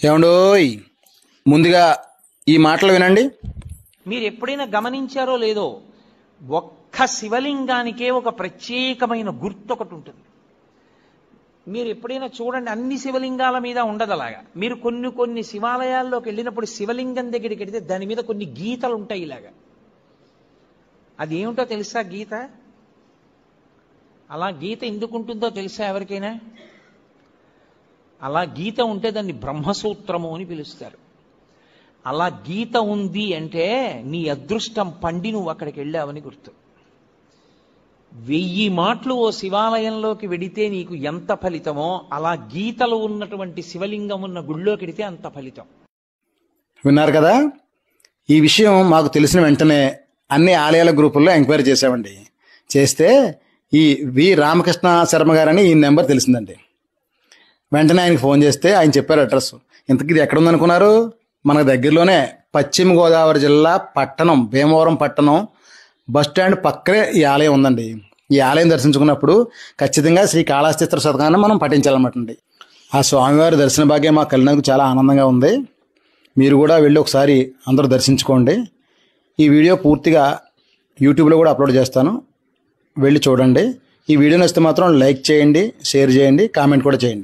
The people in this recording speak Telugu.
ఏమండోయ్, ముందుగా ఈ మాటలు వినండి. మీరు ఎప్పుడైనా గమనించారో లేదో, ఒక్క శివలింగానికే ఒక ప్రత్యేకమైన గుర్తు ఒకటి ఉంటుంది. మీరు ఎప్పుడైనా చూడండి, అన్ని శివలింగాల మీద ఉండదు అలాగా. మీరు కొన్ని కొన్ని శివాలయాల్లోకి వెళ్ళినప్పుడు శివలింగం దగ్గరికి వెళితే దాని మీద కొన్ని గీతలు ఉంటాయి ఇలాగా. అది ఏమిటో తెలుసా గీత? అలా గీత ఎందుకు ఉంటుందో తెలుసా ఎవరికైనా? అలా గీత ఉంటే దాన్ని బ్రహ్మసూత్రము అని పిలుస్తారు. అలా గీత ఉంది అంటే నీ అదృష్టం పండి నువ్వు అక్కడికి వెళ్ళావని గుర్తు. 1000 మాటలు ఓ శివాలయంలోకి వెడితే నీకు ఎంత ఫలితమో, అలా గీతలు ఉన్నటువంటి శివలింగం ఉన్న గుళ్ళోకి వెడితే అంత ఫలితం. విన్నారు కదా? ఈ విషయం మాకు తెలిసిన వెంటనే అన్ని ఆలయాల గ్రూపుల్లో ఎంక్వైరీ చేసామండి. చేస్తే ఈ వి రామకృష్ణ శర్మ గారని ఈ నెంబర్ తెలిసిందండి. వెంటనే ఆయనకి ఫోన్ చేస్తే ఆయన చెప్పారు అడ్రస్. ఇంతకీ ఇది ఎక్కడుందనుకున్నారు? మనకు దగ్గరలోనే పశ్చిమ గోదావరి జిల్లా పట్టణం, భీమవరం పట్టణం బస్టాండ్ పక్కనే ఈ ఆలయం ఉందండి. ఈ ఆలయం దర్శించుకున్నప్పుడు ఖచ్చితంగా శ్రీ కాళహస్తీశ్వర శతకాన్ని మనం పఠించాలన్నమాట అండి. ఆ స్వామివారి దర్శన భాగ్యం మాకు కలిగినందుకు చాలా ఆనందంగా ఉంది. మీరు కూడా వెళ్ళి ఒకసారి అందరూ దర్శించుకోండి. ఈ వీడియో పూర్తిగా యూట్యూబ్లో కూడా అప్లోడ్ చేస్తాను, వెళ్ళి చూడండి. ఈ వీడియో నచ్చితే మాత్రం లైక్ చేయండి, షేర్ చేయండి, కామెంట్ కూడా చేయండి.